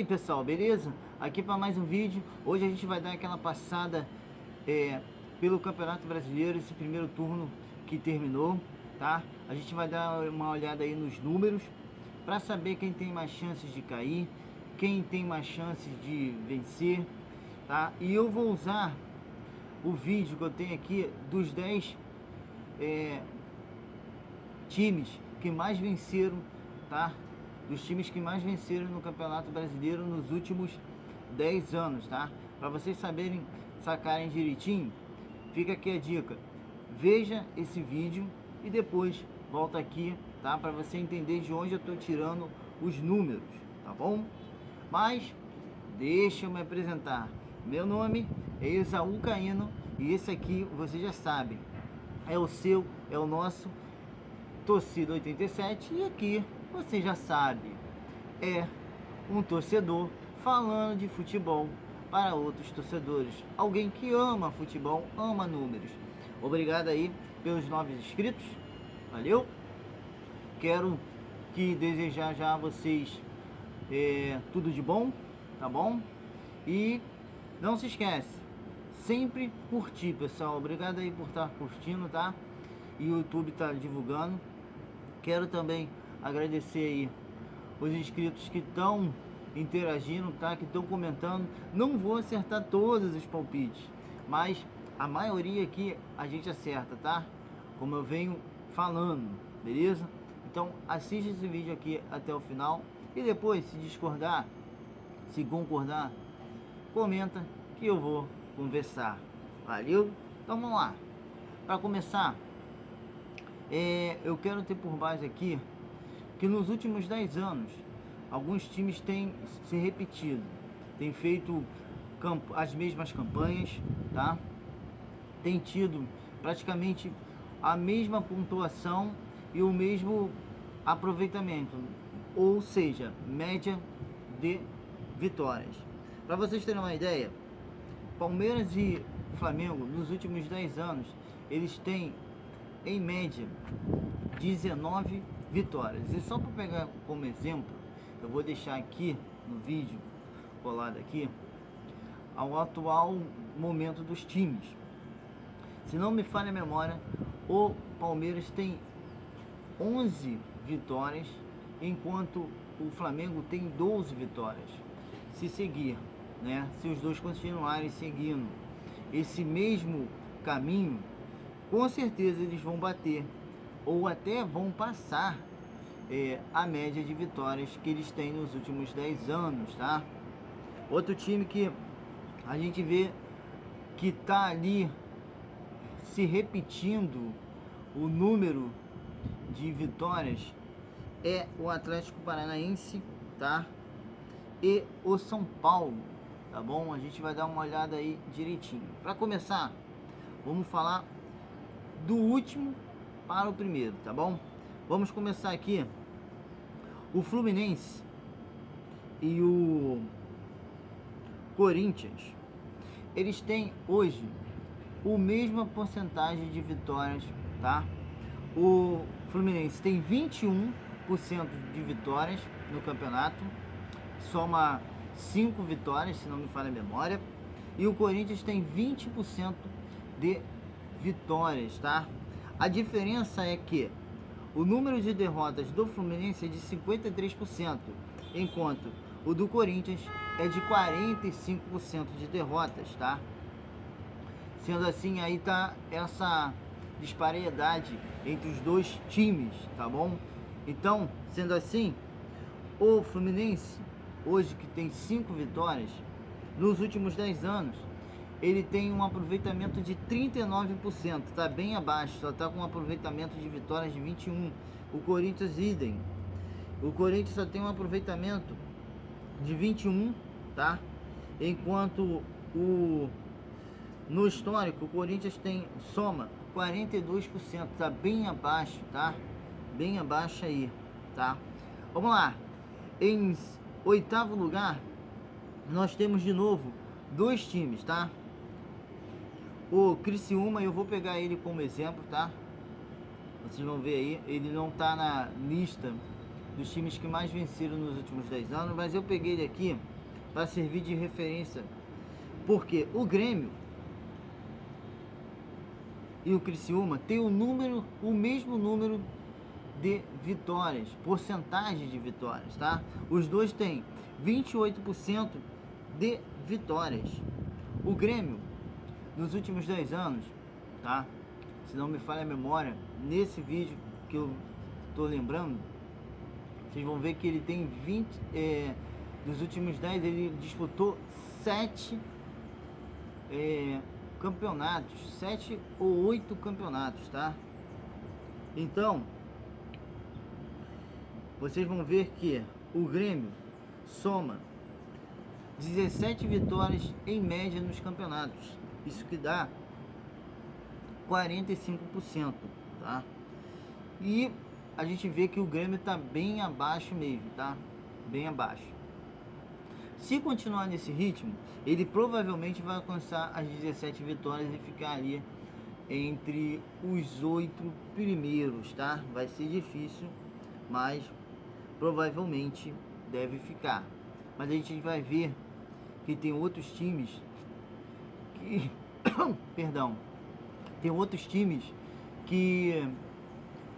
pessoal, beleza? Aqui para mais um vídeo. Hoje a gente vai dar aquela passada pelo Campeonato Brasileiro, esse primeiro turno que terminou, tá? A gente vai dar uma olhada aí nos números para saber quem tem mais chances de cair, quem tem mais chances de vencer, tá? E eu vou usar o vídeo que eu tenho aqui dos 10 times que mais venceram, tá? Dos times que mais venceram no Campeonato Brasileiro nos últimos 10 anos, tá? Para vocês saberem, sacarem direitinho, fica aqui a dica. Veja esse vídeo e depois volta aqui, tá? Para você entender de onde eu tô tirando os números, tá bom? Mas deixa eu me apresentar. Meu nome é Esaú Caíno e esse aqui, você já sabe, é o seu, é o nosso Torcida 87, e aqui você já sabe, é um torcedor falando de futebol para outros torcedores, alguém que ama futebol, ama números. Obrigado aí pelos novos inscritos, valeu. Quero que desejar já a vocês tudo de bom, tá bom? E não se esquece, sempre curtir, pessoal. Obrigado aí por estar curtindo, tá? E o YouTube tá divulgando. Quero também agradecer aí os inscritos que estão interagindo, tá? Que estão comentando. Não vou acertar todos os palpites, mas a maioria aqui a gente acerta, tá? Como eu venho falando, beleza? Então assiste esse vídeo aqui até o final e depois, se discordar, se concordar, comenta que eu vou conversar. Valeu? Então vamos lá. Para começar, eu quero ter por base aqui que nos últimos 10 anos alguns times têm se repetido, têm feito as mesmas campanhas, tá? Tem tido praticamente a mesma pontuação e o mesmo aproveitamento, ou seja, média de vitórias. Para vocês terem uma ideia, Palmeiras e Flamengo nos últimos 10 anos eles têm em média 19 vitórias. E só para pegar como exemplo, eu vou deixar aqui no vídeo colado aqui ao atual momento dos times. Se não me falha a memória, o Palmeiras tem 11 vitórias, enquanto o Flamengo tem 12 vitórias. Se seguir, né? Se os dois continuarem seguindo esse mesmo caminho, com certeza eles vão bater ou até vão passar a média de vitórias que eles têm nos últimos 10 anos, tá? Outro time que a gente vê que tá ali se repetindo o número de vitórias é o Atlético Paranaense, tá? E o São Paulo, tá bom? A gente vai dar uma olhada aí direitinho. Para começar, vamos falar do último para o primeiro, tá bom? Vamos começar aqui. O Fluminense e o Corinthians, eles têm hoje a mesma porcentagem de vitórias, tá? O Fluminense tem 21% de vitórias no campeonato, soma 5 vitórias, se não me falha a memória, e o Corinthians tem 20% de vitórias, tá? A diferença é que o número de derrotas do Fluminense é de 53%, enquanto o do Corinthians é de 45% de derrotas, tá? Sendo assim, aí tá essa disparidade entre os dois times, tá bom? Então, sendo assim, o Fluminense, hoje que tem 5 vitórias, nos últimos 10 anos, ele tem um aproveitamento de 39%, tá bem abaixo, só tá com um aproveitamento de vitórias de 21%. O Corinthians idem. O Corinthians só tem um aproveitamento de 21%, tá? Enquanto no histórico o Corinthians tem soma 42%, tá bem abaixo, tá? Bem abaixo aí, tá? Vamos lá. Em oitavo lugar, nós temos de novo dois times, tá? O Criciúma, eu vou pegar ele como exemplo, tá? Vocês vão ver aí, ele não tá na lista dos times que mais venceram nos últimos 10 anos, mas eu peguei ele aqui para servir de referência, porque o Grêmio e o Criciúma têm o mesmo número de vitórias, porcentagem de vitórias, tá? Os dois têm 28% de vitórias. O Grêmio, nos últimos 10 anos, tá? Se não me falha a memória, nesse vídeo que eu tô lembrando, vocês vão ver que ele tem nos últimos 10 ele disputou 7 campeonatos, 7 ou 8 campeonatos, tá? Então, vocês vão ver que o Grêmio soma 17 vitórias em média nos campeonatos. Isso que dá 45%, tá? E a gente vê que o Grêmio tá bem abaixo mesmo, tá? Bem abaixo. Se continuar nesse ritmo, ele provavelmente vai alcançar as 17 vitórias e ficar ali entre os 8 primeiros, tá? Vai ser difícil, mas provavelmente deve ficar. Mas a gente vai ver que tem outros times que perdão, tem outros times que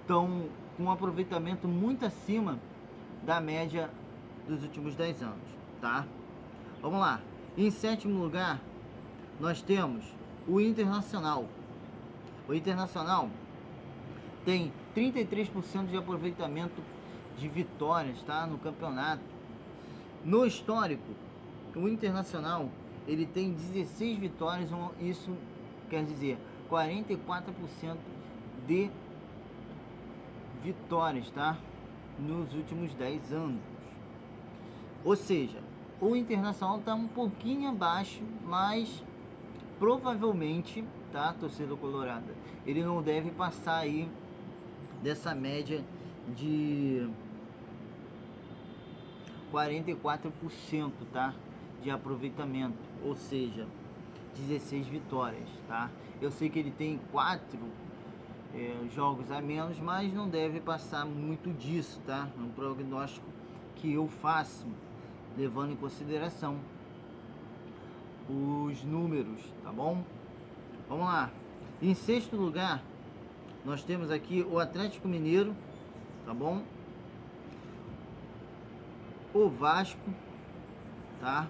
estão com um aproveitamento muito acima da média dos últimos 10 anos, tá? Vamos lá. Em sétimo lugar, nós temos o Internacional. O Internacional tem 33% de aproveitamento de vitórias, tá? No campeonato. No histórico, o Internacional ele tem 16 vitórias, isso quer dizer 44% de vitórias, tá? Nos últimos 10 anos. Ou seja, o Internacional está um pouquinho abaixo, mas provavelmente, tá, torcida colorada, ele não deve passar aí dessa média de 44%, tá? De aproveitamento, ou seja, 16 vitórias, tá? Eu sei que ele tem 4 jogos a menos, mas não deve passar muito disso, tá? É um prognóstico que eu faço, levando em consideração os números, tá bom? Vamos lá. Em sexto lugar, nós temos aqui o Atlético Mineiro, tá bom? O Vasco, tá?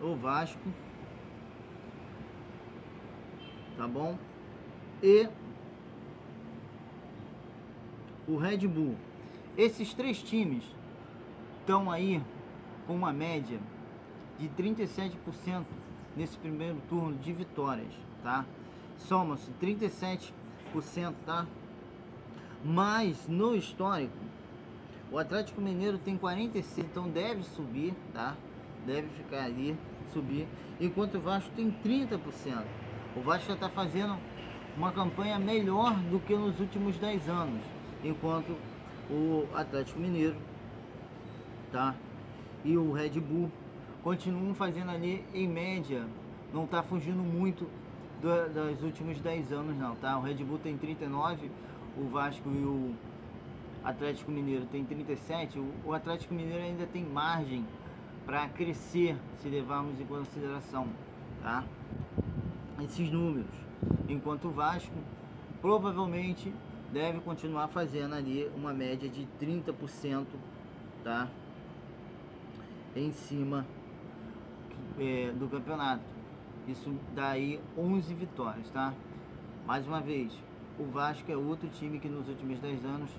O Vasco, tá bom? E o Red Bull. Esses três times estão aí com uma média de 37% nesse primeiro turno de vitórias, tá? Soma-se 37%, tá? Mas no histórico, o Atlético Mineiro tem 46%, então deve subir, tá? Deve ficar ali, subir. Enquanto o Vasco tem 30%. O Vasco já está fazendo uma campanha melhor do que nos últimos 10 anos. Enquanto o Atlético Mineiro, tá? E o Red Bull continuam fazendo ali em média, não está fugindo muito dos últimos 10 anos não, tá? O Red Bull tem 39, o Vasco e o Atlético Mineiro tem 37, o Atlético Mineiro ainda tem margem para crescer, se levarmos em consideração, tá? Esses números, enquanto o Vasco provavelmente deve continuar fazendo ali uma média de 30%, tá? Em cima do campeonato. Isso dá aí 11 vitórias, tá? Mais uma vez, o Vasco é outro time que nos últimos 10 anos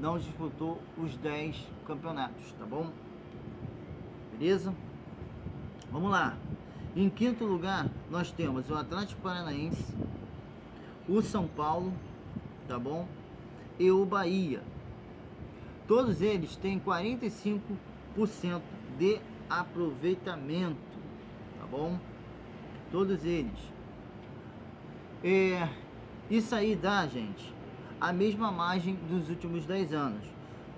não disputou os 10 campeonatos, tá bom? Beleza? Vamos lá. Em quinto lugar, nós temos o Atlético Paranaense, o São Paulo, tá bom? E o Bahia. Todos eles têm 45% de aproveitamento, tá bom? Todos eles. Isso aí dá, gente, a mesma margem dos últimos 10 anos.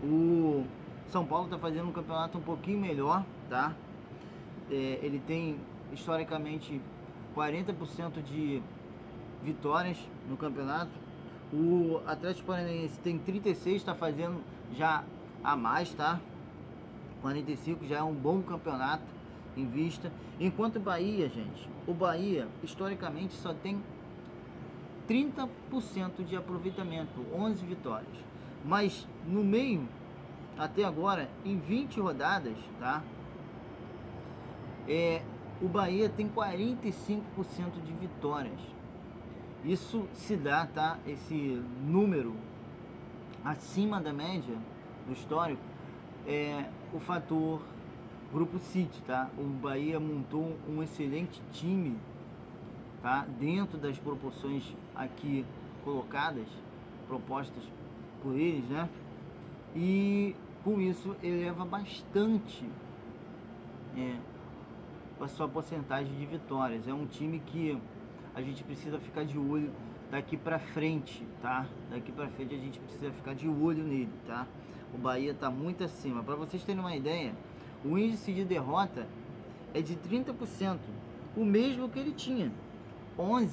O São Paulo está fazendo um campeonato um pouquinho melhor, tá? Ele tem historicamente 40% de vitórias no campeonato. O Atlético Paranaense tem 36, está fazendo já a mais, tá? 45 já é um bom campeonato em vista. Enquanto o Bahia, gente, o Bahia historicamente só tem 30% de aproveitamento, 11 vitórias. Mas no meio, até agora, em 20 rodadas, tá? O Bahia tem 45% de vitórias. Isso se dá, tá? Esse número acima da média do histórico é o fator Grupo City, tá? O Bahia montou um excelente time, tá? Dentro das proporções aqui colocadas, propostas por eles, né? E com isso eleva bastante a sua porcentagem de vitórias. É um time que a gente precisa ficar de olho daqui pra frente, tá? Daqui pra frente a gente precisa ficar de olho nele, tá? O Bahia tá muito acima. Para vocês terem uma ideia, o índice de derrota é de 30%, o mesmo que ele tinha, 11,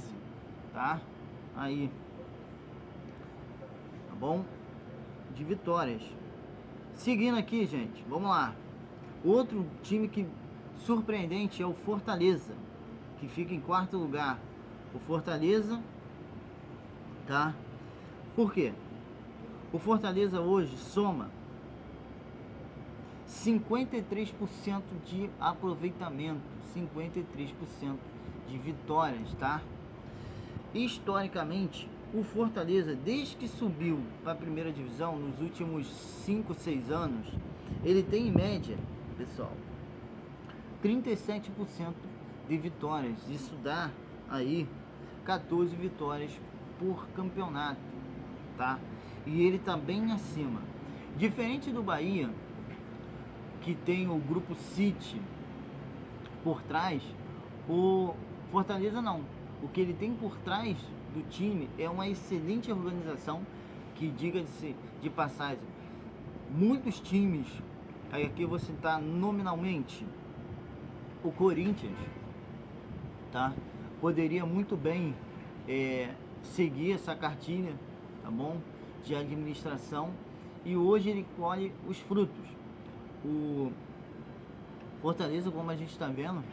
tá? Aí, tá bom? De vitórias. Seguindo aqui, gente, vamos lá. Outro time que surpreendente é o Fortaleza, que fica em quarto lugar. O Fortaleza, tá? Por quê? O Fortaleza hoje soma 53% de aproveitamento, 53% de vitórias, tá? Historicamente, o Fortaleza, desde que subiu para a primeira divisão, nos últimos 5, 6 anos, ele tem em média, pessoal, 37% de vitórias. Isso dá aí 14 vitórias por campeonato, tá? E ele tá bem acima. Diferente do Bahia, que tem o Grupo City por trás, o Fortaleza não. O que ele tem por trás do time é uma excelente organização, que, diga-se de passagem, muitos times, aí aqui eu vou citar nominalmente, o Corinthians, tá? Poderia muito bem seguir essa cartilha, tá bom? De administração, e hoje ele colhe os frutos. O Fortaleza, como a gente está vendo,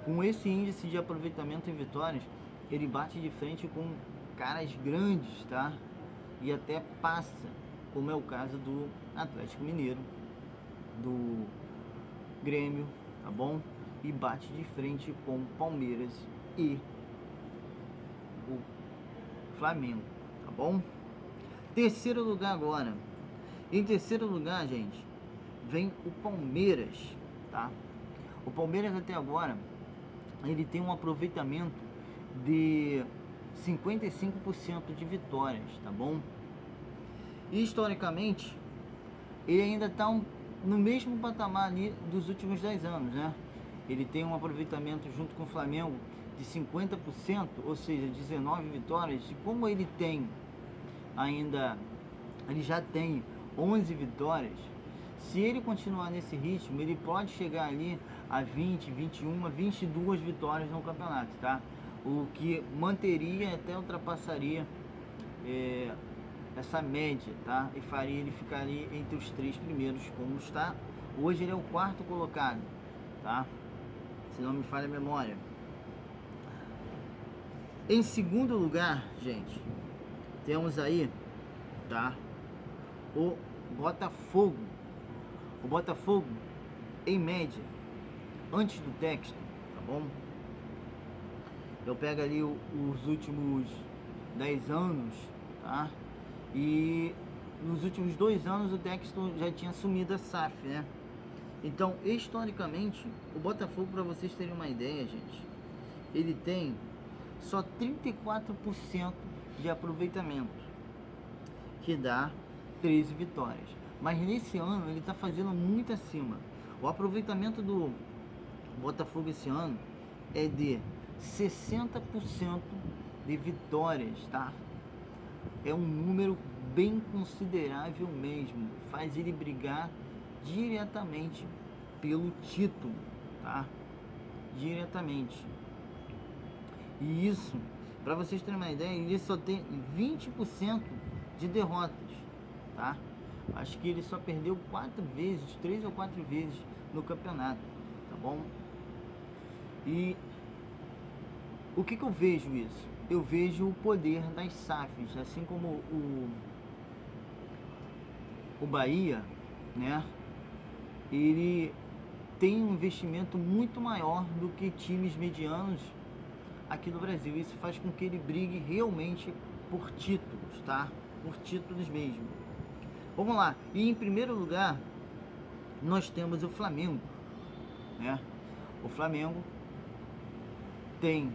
com esse índice de aproveitamento em vitórias, ele bate de frente com caras grandes, tá? E até passa, como é o caso do Atlético Mineiro, do Grêmio, tá bom? E bate de frente com Palmeiras e o Flamengo, tá bom? Terceiro lugar agora. Em terceiro lugar, gente, vem o Palmeiras, tá? O Palmeiras até agora, ele tem um aproveitamento de 55% de vitórias, tá bom? E historicamente, ele ainda está no mesmo patamar ali dos últimos 10 anos, né? Ele tem um aproveitamento junto com o Flamengo de 50%, ou seja, 19 vitórias. E como ele tem ainda, ele já tem 11 vitórias, se ele continuar nesse ritmo, ele pode chegar ali a 20, 21, 22 vitórias no campeonato, tá? O que manteria, até ultrapassaria essa média, tá? E faria ele ficar ali entre os 3 primeiros, como está. Hoje ele é o quarto colocado, tá? Se não me falha a memória. Em segundo lugar, gente, temos aí, tá? O Botafogo. O Botafogo, em média, antes do texto, tá bom? Eu pego ali os últimos 10 anos, tá? E nos últimos 2 anos o texto já tinha assumido a SAF, né? Então, historicamente, o Botafogo, para vocês terem uma ideia, gente, ele tem só 34% de aproveitamento, que dá 13 vitórias. Mas nesse ano ele está fazendo muito acima. O aproveitamento do Botafogo esse ano é de 60% de vitórias, tá? É um número bem considerável mesmo. Faz ele brigar diretamente pelo título, tá? Diretamente. E isso, para vocês terem uma ideia, ele só tem 20% de derrotas, tá? Acho que ele só perdeu 4 vezes, 3 ou 4 vezes no campeonato, tá bom? E o que eu vejo isso? Eu vejo o poder das SAFs, assim como o Bahia, né? Ele tem um investimento muito maior do que times medianos aqui no Brasil. Isso faz com que ele brigue realmente por títulos, tá? Por títulos mesmo. Vamos lá. E em primeiro lugar, nós temos o Flamengo, né? O Flamengo tem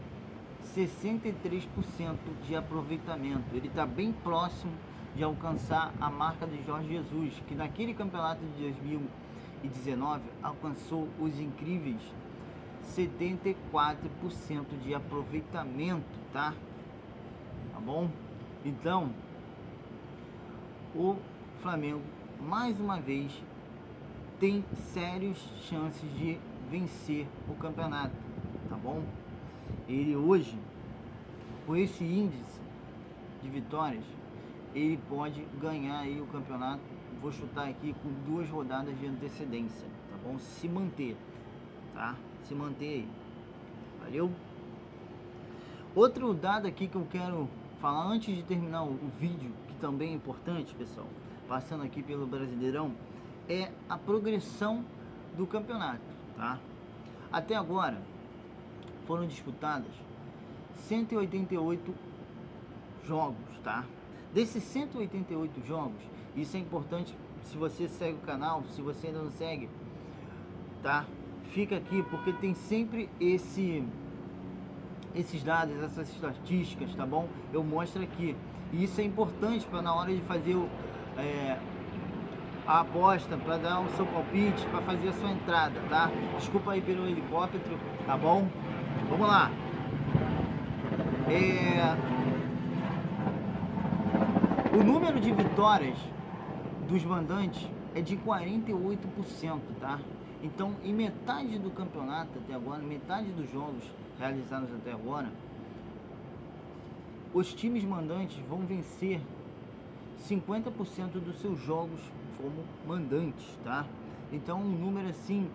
63% de aproveitamento. Ele está bem próximo de alcançar a marca de Jorge Jesus, que naquele campeonato de 2019 alcançou os incríveis 74% de aproveitamento, tá? Tá bom? Então, o Flamengo, mais uma vez, tem sérias chances de vencer o campeonato, tá bom? Ele hoje, com esse índice de vitórias, ele pode ganhar aí o campeonato, vou chutar aqui, com 2 rodadas de antecedência, tá bom? Se manter, tá? Se manter aí, valeu? Outro dado aqui que eu quero falar antes de terminar o vídeo, que também é importante, pessoal, passando aqui pelo Brasileirão, é a progressão do campeonato, tá? Até agora foram disputadas 188 jogos, tá? Desses 188 jogos, isso é importante se você segue o canal, se você ainda não segue, tá? Fica aqui porque tem sempre esses dados, essas estatísticas, tá bom? Eu mostro aqui. E isso é importante para na hora de fazer a aposta, para dar o seu palpite, para fazer a sua entrada, tá? Desculpa aí pelo helicóptero, tá bom? Vamos lá. O número de vitórias dos mandantes é de 48%, tá? Então, em metade do campeonato até agora, metade dos jogos realizados até agora, os times mandantes vão vencer 50% dos seus jogos como mandantes, tá? Então, um número assim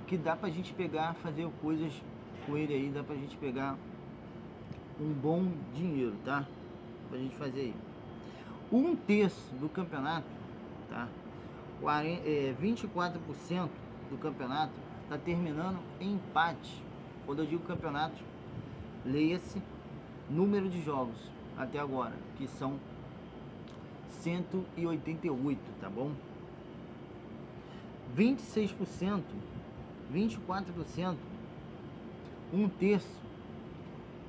que dá pra gente pegar, fazer coisas com ele aí, dá pra gente pegar um bom dinheiro, tá? Pra gente fazer aí. 1/3 do campeonato, tá? 24% do campeonato tá terminando em empate. Quando eu digo campeonato, leia-se número de jogos até agora, que são 188, tá bom? 26%, 24%, 1/3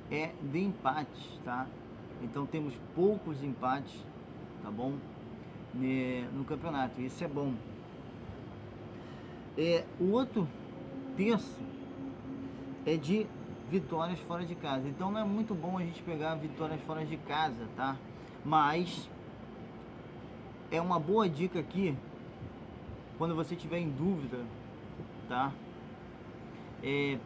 é de empates, tá? Então temos poucos empates, tá bom? No campeonato, isso é bom. O outro terço é de vitórias fora de casa. Então não é muito bom a gente pegar vitórias fora de casa, tá? Mas é uma boa dica aqui quando você tiver em dúvida, tá?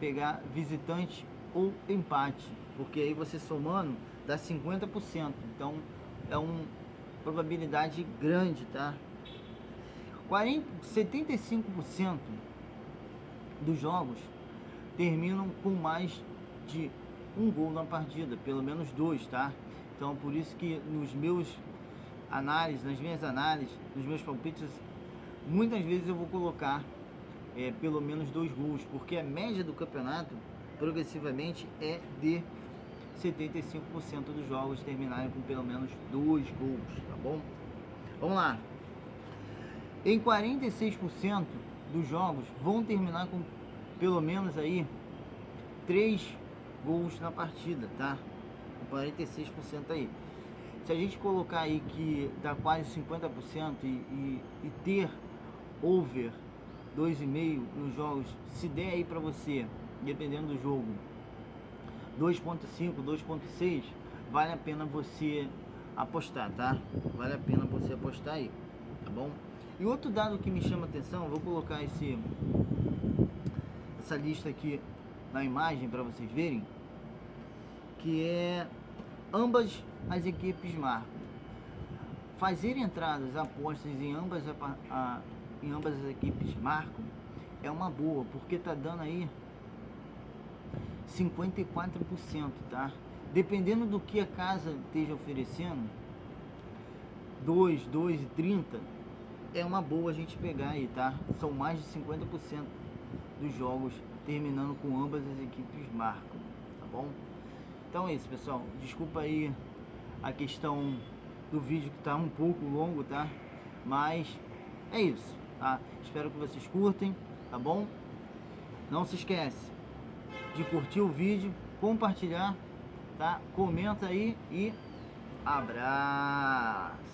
Pegar visitante ou empate, porque aí você somando dá 50%. Então é uma probabilidade grande, tá? 75% dos jogos terminam com mais de um gol na partida, pelo menos 2, tá? Então por isso que nas minhas análises, nos meus palpites, muitas vezes eu vou colocar pelo menos 2 gols, porque a média do campeonato progressivamente é de 75% dos jogos terminarem com pelo menos 2 gols, tá bom? Vamos lá. Em 46% dos jogos vão terminar com pelo menos aí 3 gols na partida, tá? 46% aí. Se a gente colocar aí que dá quase 50% e ter over 2,5 nos jogos, se der aí pra você, dependendo do jogo, 2,5, 2,6, vale a pena você apostar, tá? Vale a pena você apostar aí, tá bom? E outro dado que me chama a atenção, eu vou colocar essa lista aqui na imagem para vocês verem, que é ambas as equipes marcam. fazer entradas apostas em ambas as equipes marcam é uma boa, porque tá dando aí 54%, tá? Dependendo do que a casa esteja oferecendo, 2,30 é uma boa a gente pegar aí, tá? São mais de 50% dos jogos terminando com ambas as equipes marcam, tá bom? Então é isso, pessoal. Desculpa aí a questão do vídeo que tá um pouco longo, tá? Mas é isso, tá? Espero que vocês curtem, tá bom? Não se esquece de curtir o vídeo, compartilhar, tá? Comenta aí e abraço!